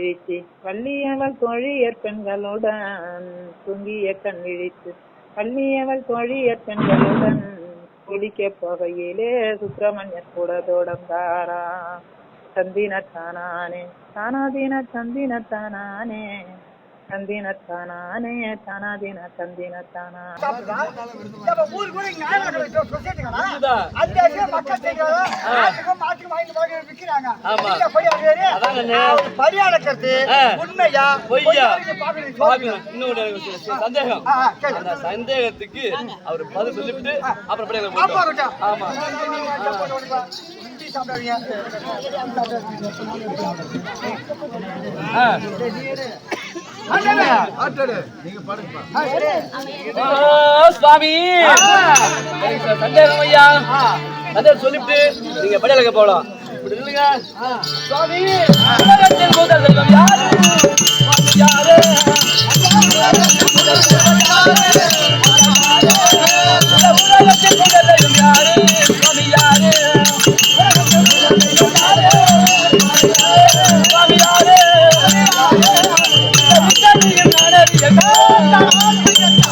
விழித்து வள்ளியவள் தோழியற் பெண்களுடன் தூங்கிய கண் விழித்து வள்ளியவள் தோழியற் பெண்களுடன் குளிக்க போகையிலே சுப்பிரமணியர் கூட தொடர்ந்தாரா. தந்தினத்தானே தானாதீன தந்தினத்தானே தந்தினத்தானே தானாதீன தந்தினத்தானா. சந்தேகத்துக்கு அவர் பதில் சொல்லிவிட்டு அப்புறம் சுவாமி சந்தேகம் ஐயா சந்தேகம் சொல்லிட்டு நீங்க படியலுக்கு போகலாம். சுவாமி யாரு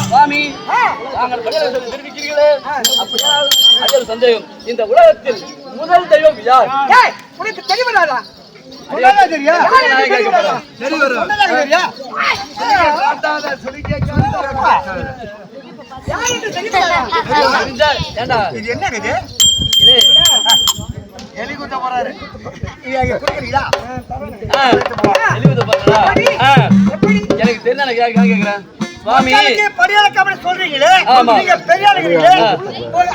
சுவாமி நாங்கள் தெரிவிக்கிறீர்களே அப்படியால் சந்தேகம் இந்த உலகத்தில் முதல் தெய்வம் யார்? உனக்கு தெரிவதாதா? எலிகுத்த போறாரு எனக்கு தெரிஞ்ச கேக்குறேன். சுவாமி படியாளக்காம சொல்றீங்களே, நீங்க பெரிய ஆளுங்களே,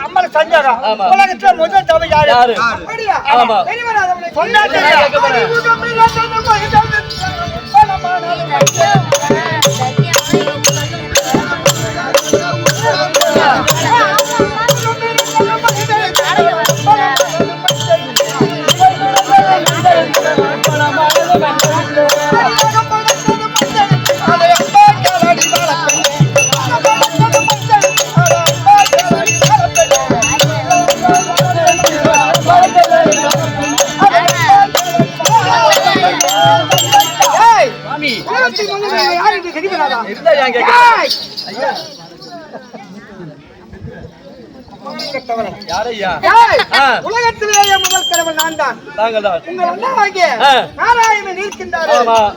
அம்மா சஞ்சாரா உலகத்துல முதல் தவை யாரு? அப்படியா? ஆமா. தெரிவராதவனை சொன்னாங்க. உலகத்திலேயே முதல் கடவுள் நான் தான். உங்கள் அண்ணாவாகிய நாராயணன் இருக்கின்றார்.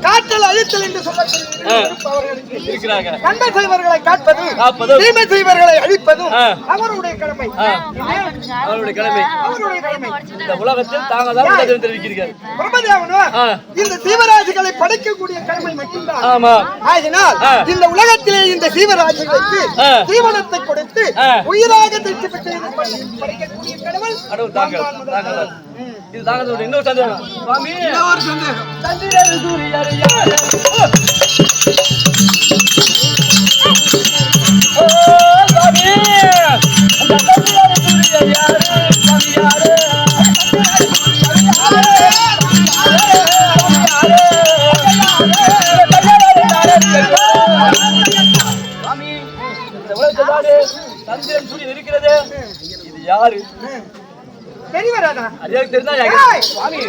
காற்றல் அழித்தல் என்று சொல்லப்படுகிறார்கள். நன்மை செய்வர்களை காப்பதும் தீமை செய்வர்களை அழிப்பதும் அவருடைய கடமை. அவருடைய கடமை. இந்த உலகத்தில் தாங்கள் தான் தெரிவிக்கிறீர்கள். பிரம்மதேவனோ இந்த சீவராசிகளை படைக்கக்கூடிய கடமை மட்டும்தான். ஆகினால் இந்த உலகத்திலே இந்த சீவராசிகளுக்கு ஜீவனத்தை கொடுத்து உயிராக திருச்சி பெற்று படைக்கக்கூடிய கடவுள் இது தாங்கள். இன்னொரு சந்தேகம் சுவாமி, சந்திரன் சூரியன் இருக்கிறது, இது யாரு? தெரிவராதா? தெரிஞ்சா சுவாமி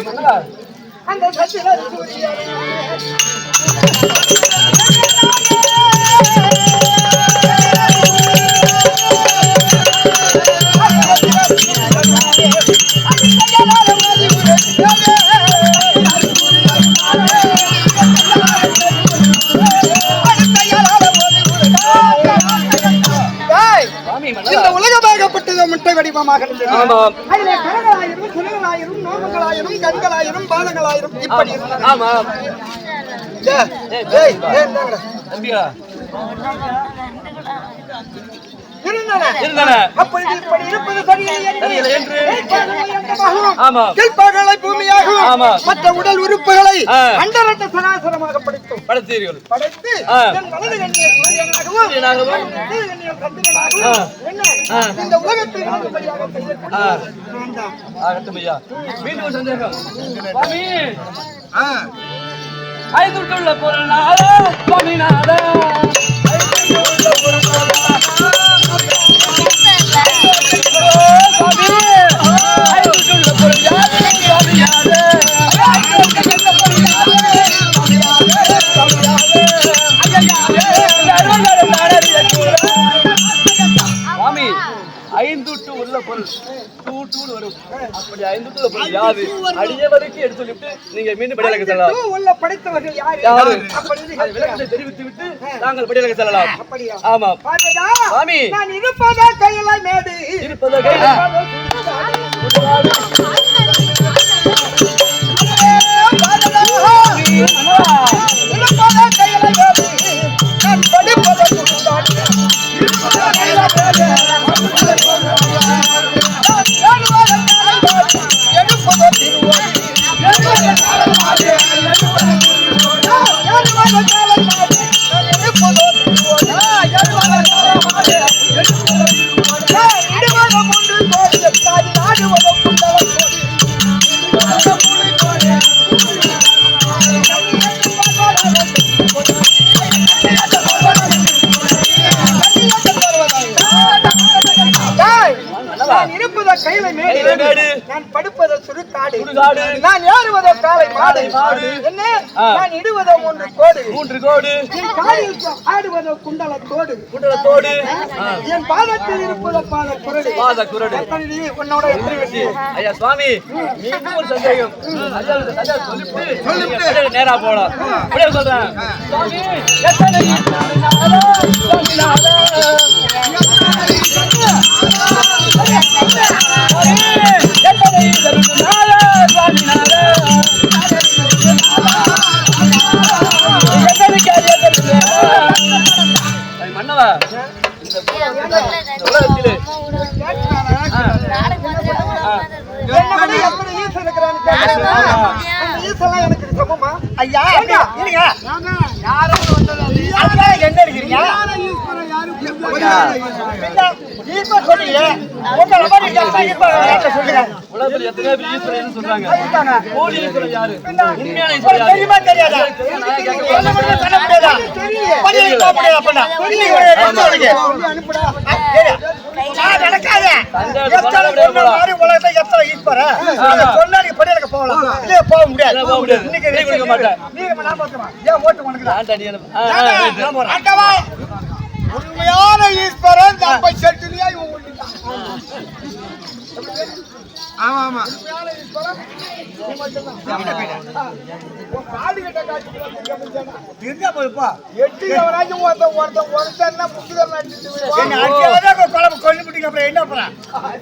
அந்த சந்திரன் சூரியன் இந்த உலகமாகப்பட்டது முட்டை வடிவமாக இருந்தது. அதிலே கரங்களாயிரும் குணங்களாயிரும் நோமங்களாயிரும் கண்களாயிரும் பாதங்களாயிரும் இப்படி இருந்தது. அப்பொழுது இப்படி இருப்பது சரியில்லை என்று பூமியாகவும் மற்ற உடல் உறுப்புகளை அண்டரட்ட சராசரமாக படைத்தீர்கள். படைத்து வலது கண்ணியை சூரியனாகவும் இந்த உலகத்தை ஐந்துள்ள பொருளாத சுவாமிநாத உள்ள பொருள் டூ வரும். அப்படி 5 பொருள் யாது அடியவருக்கு எடுத்து சொல்லிவிட்டு நீங்க மீண்டும் படியலக்க செல்லலாம். உள்ள படித்தவர்கள் யாரு? அது விளக்கத்தை தெரிவித்து விட்டு நாங்கள் படியலக்க செல்லலாம். அப்படியா? ஆமா பார்வதா, சாமி நான் இருப்பதா கையில மேடு இருப்பதா கையில கையில மேடு, நான் படுப்பதோ சுடுகாடு, நான் ஏறுவதோ காலை மாடு, என்ன நான் இடுவதோ 3 கோடு, என் காலில் ஆடுவதோ குண்டலத்தோடு, என் பாதத்தில் இருப்பதோ பாதக்குரடு. உன்னோட ஐயா சுவாமி மீண்டும் ஒரு சந்தேகம். சொல்லிட்டு நேரா போலாம். அப்படியே சொல்றேன் சுவாமி மன்னவா உலகத்திலே எனக்கு சமமா ஐயா? எங்க இருக்கிறீங்க? உலகத்தில் எத்தனை பேர் ஈஸ்வரன் சொல்றாங்க? கோடி ஈஸ்வரன் யாரு? உண்மையான ஈஸ்வரன் யாரு? தெரியுமா தெரியாதா? போக முடியாது. உண்மையான ஈஸ்வரன் நம்ம செட்டிலியா ஆமா ஆமா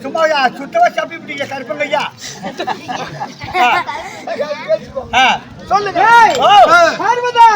சும்மா சுத்தமா சாப்பி விட்டீங்க கருப்பங்கய்யா. சொல்லுங்க பார்வதா,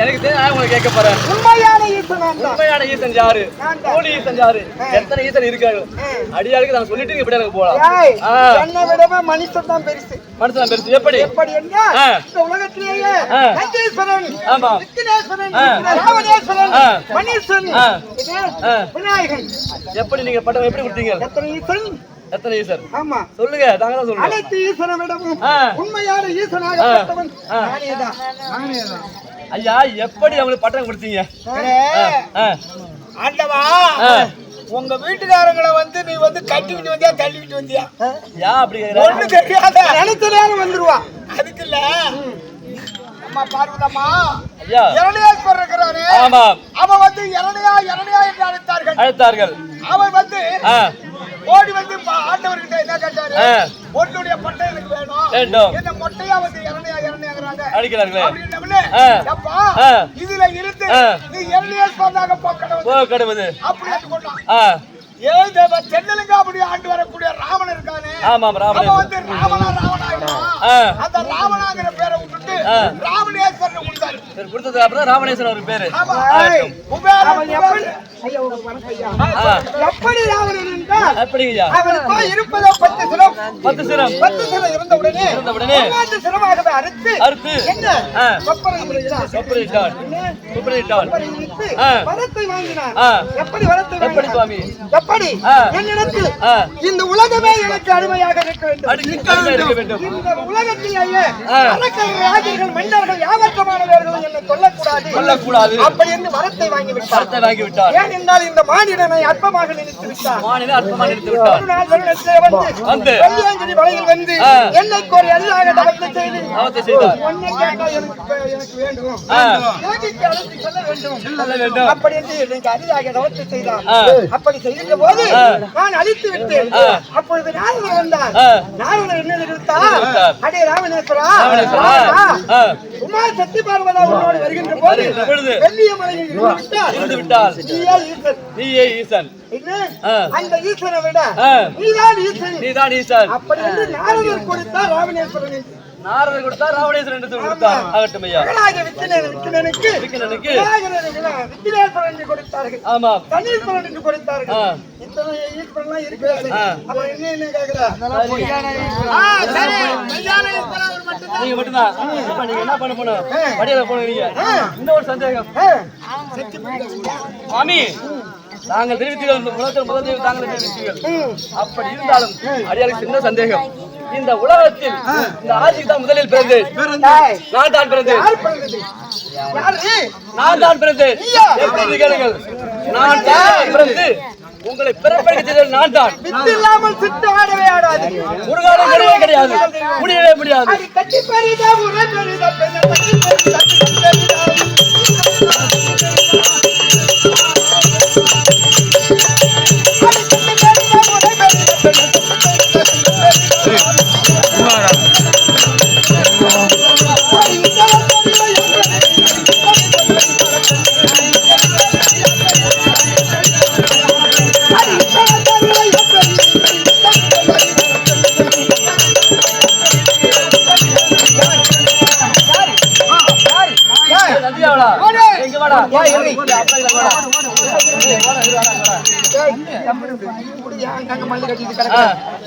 எனக்கு தெரியும். கேட்க போறேன். உண்மையான ஈசன் யாரு? கோடி ஈசன் யாரு? எத்தனை ஈசன் இருக்காரு? அடியாளுக்கு நான் சொல்லிட்டு இப்படி எனக்கு போலாம். என்னை விடவே மனுஷன் தான் பெருசு. மனுஷன் பெருசு. எப்படி என்ன இந்த உலகத்திலேயே நந்தீஸ்வரன், ஆமா, விக்னேஸ்வரன், ராவணேஸ்வரன், மணீஸ்வரன், விநாயகன், எப்படி நீங்க பட்டம் எப்படி கொடுத்தீங்க? எத்தனை ஈசன்? எத்தனை ஈசன்? ஆமா சொல்லுங்க, தாங்க தான் சொல்லுங்க. அனைத்து ஈசனை விடவும் உண்மையான ஈசனாக பட்டவன் நானேதான். ஐயா, எப்படி அவங்களுக்கு பட்டம் கொடுத்தீங்க? ஆண்டவா, உங்க வீட்டுக்காரங்களை வந்து நீ வந்து கட்டிக்கிட்டு வந்தியா தள்ளிக்கிட்டு வந்தியா? அப்படி ஒண்ணு தெரியாத நினைத்த நேரம் வந்துருவா. அதுக்கு இல்ல அம்மா பார்வதம்மா, ஐயா இரணியாஸ்வரர் இருக்கிறாரு. அவன் வந்து இரணியா என்று அழைத்தார்கள். அவன் வந்து ஓடி வந்து ஆண்டவர்கிட்ட என்ன கேட்டாரு? பொண்ணுடைய பட்டை எனக்கு வேணும். இந்த மொட்டையா வந்து இரணியாங்கிறாங்க அப்படின்னே, அப்பா இதுல இருந்து நீ இரணியாஸ்வரனாக போக்கடுவது அப்படின்னு கொண்டான். தென்னலுங்க அப்படி ஆண்டு வரக்கூடிய ராவணன் இருக்கானே, அவன் வந்து ராவணா அந்த ராவணாங்கிற ராமணேஸ்வரன் கொடுத்தாரு. சரி, கொடுத்தது அப்பதான் ராமணேஸ்வரன் ஒரு பேரு. ஆமா. ஆகட்டும். குபேரன் அவன் எப்படி ஐயா வணக்கம் ஐயா எப்படி ராவணன் என்றால் எப்படிங்கய்யா? அவனுக்கோ இருப்பதோ 10 சிரம் 10 சிரம் 10 சிரம் இருந்த உடனே 9 சிரமாகவே அறுத்து என்ன கொப்பரையிட்டான் வரத்தை வாங்கினான். எப்படி வரத்தை எப்படி சுவாமி? எப்படி என்னிடத்தில் இந்த உலகமே எனக்கு அடிமையாக இருக்க வேண்டும். இந்த உலகத்திலேயே அரக்கர்கள் மன்னர்கள் யாவற்றமானவர்கள் என்னை கொல்லக்கூடாது அப்படி என்று வரத்தை வாங்கி விட்டார். ஏனென்றால் இந்த மானிடனை அற்பமாக நினைத்து விட்டார். ஒரு நாள் வருடத்திலே வந்து வெள்ளியாங்கிரி வலையில் வந்து என்னை கோரி அல்லாத தவத்தை செய்து ஒன்னை கேட்டால் எனக்கு வேண்டும் யோகிக்கு அழைத்து சொல்ல வேண்டும் அப்படி என்று எனக்கு அரிதாக தவத்தை செய்தார். அப்படி செய்த போது நான் அழித்து விட்டேன். அப்பொழுது நாரதர் வந்தார். நாரதர் என்ன நிறுத்தார்? அடே ராமணேஸ்வரா உமா சக்தி பார்வதா உன்னோடு வருகின்ற போது வெள்ளிய மலையில் இருந்து விட்டால் நீயே ஈசன். அந்த ஈசனை விட நீதான் ஈசன். அப்படி என்று நாரதர் கொடுத்தார் ராமணேஸ்வரன். நாரதர் கொடுத்தார் ராவணேஸ்வரன் என்று கொடுத்தார். ஆகட்டும் ஐயா. விக்கினனுக்கு விக்கினேஸ்வரன் என்று கொடுத்தார்கள். ஆமா. தனீஸ்வரன் என்று கொடுத்தார்கள். இத்தனை ஈஸ்வரன்லாம் இருக்கிறது. அப்ப என்ன கேக்குறா? நீங்க மட்டும்தான். இப்ப நீங்க என்ன பண்ண போனோம்? வடியில போனீங்க. இந்த ஒரு சந்தேகம் சுவாமி, தாங்கள் தெரிவித்தீர்கள் உலகத்தில் முதல் தெய்வம் தாங்கள் தெரிவித்தீர்கள். அப்படி இருந்தாலும் அடியாருக்கு சின்ன சந்தேகம். இந்த உலகத்தில் இந்த ஆட்சிக்கு தான் முதலில் பிறந்தேன். நான் தான் பிறந்தேன். நான் தான் பிறந்தேன். எப்படி கேளுங்கள். நான் தான் பிறந்து உங்களை பிறப்பெடுக்க நான் தான். வித்து இல்லாமல் சித்து ஆடவே ஆடாது. முருகாலும் கிடையவே கிடையாது. முடியவே முடியாது. கட்டி பரிதா உரை பரிதா பெண்ண கட்டி பரிதா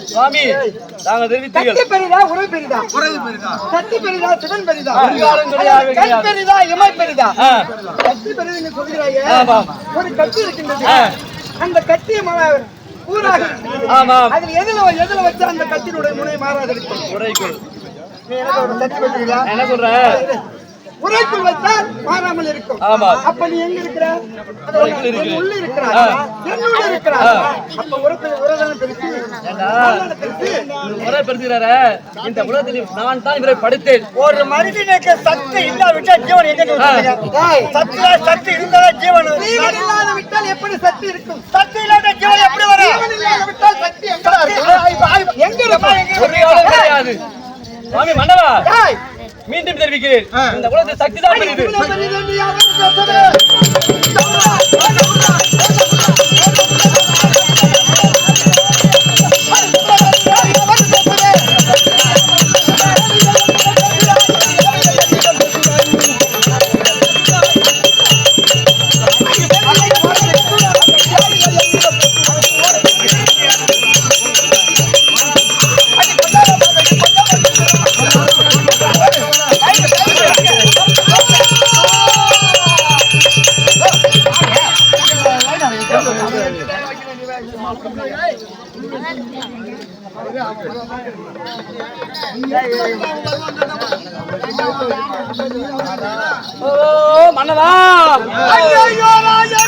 சுவாமி, நாங்கள் தெரிவித்தீர்கள். கட்டி பெரிதா உரை பெரிதா? கட்டி பெரிதா சிவன் பெரிதா? கட்டி பெரிதா இமை பெரிதா? கட்டி பெரிதுன்னு சொல்கிறாயே. ஒரு கட்டி இருக்கின்றது. அந்த கட்டிய ஊராக அதில் எதுல வச்சா அந்த கட்டினுடைய முனை மாறாது இருக்கும். என்ன சொல்றேன்? உரைக்குள் வச்சால் மாறாமல் இருக்கும். அப்ப நீ எங்க இருக்கிற? உள்ள இருக்கிறார். என்னோட இருக்கிறார். அப்ப உரதான பெருசு முறை பெருசுகிறார. இந்த உலகத்தில் நான் தான் இவரை படைத்தேன். ஒரு மனிதனுக்கு சக்தி இல்லாவிட்டா ஜீவன் எங்க சக்தி இருந்தாலும் ஜீவன் இல்லாத விட்டால் எப்படி சக்தி இருக்கும்? சக்தி இல்லாத ஜீவன் எப்படி வரும்? ஜீவன் இல்லாத விட்டால் சக்தி எங்க இருக்கும்? கிடையாது. சுவாமி மன்னவா, மீண்டும் தெரிவிக்கிறேன். இந்த உலகத்தில் சக்தி தான் பெரியது. ஓ மன்னவா, ஐயோ ராஜா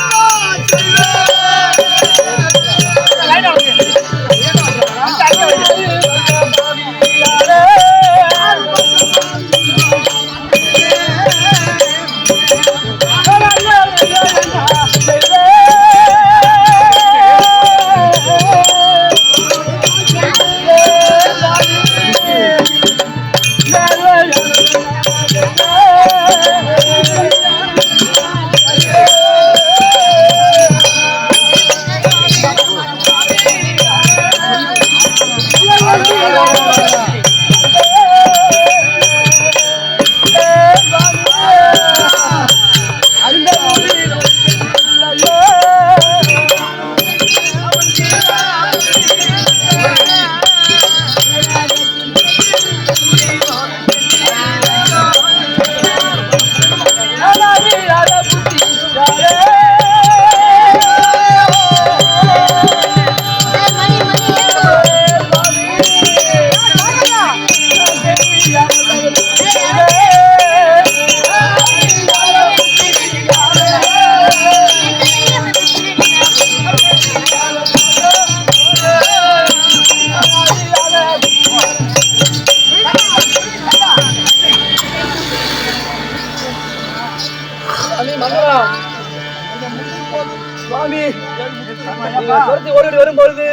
நீங்கள் துரத்தி ஓடி வரும்பொழுது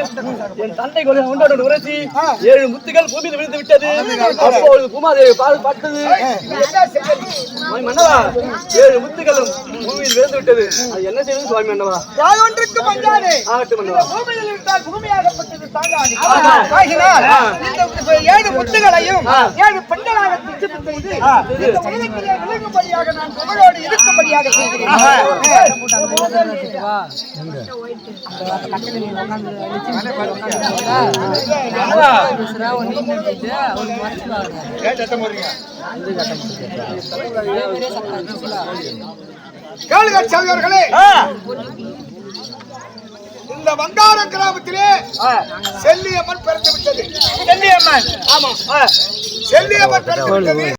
என் தந்தை கொண்டு உரசி 7 முத்துகள் பூமியில் விழுந்து விட்டது. அப்பொழுது பூமாதேவி பால் பட்டது. மன்னவா 7 முத்துகளும் பூமியில் விழுந்து விட்டது. அது என்ன செய்வது சுவாமி மன்னவா? யாதொன்றுக்கு பஞ்சாதே. ஆகட்டும் மன்னவா. பூமியில் இருந்தால் பூமியாகப்பட்டது தாங்காது. ஆகினால் இந்த 7 முத்துகளையும் 7 பெண்களாக பிரித்து செய்து இந்த உலகத்திலே விளங்கும்படியாக நான் புகழோடு இருக்கும்படியாக செய்கிறேன். கேளுங்க சகோதரர்களே, இந்த வங்கார கிராமத்திலே செல்லியம்மன் பிறந்து விட்டது. செல்லியம்மன். ஆமா, செல்லியம்மன் பிறந்து விட்டது.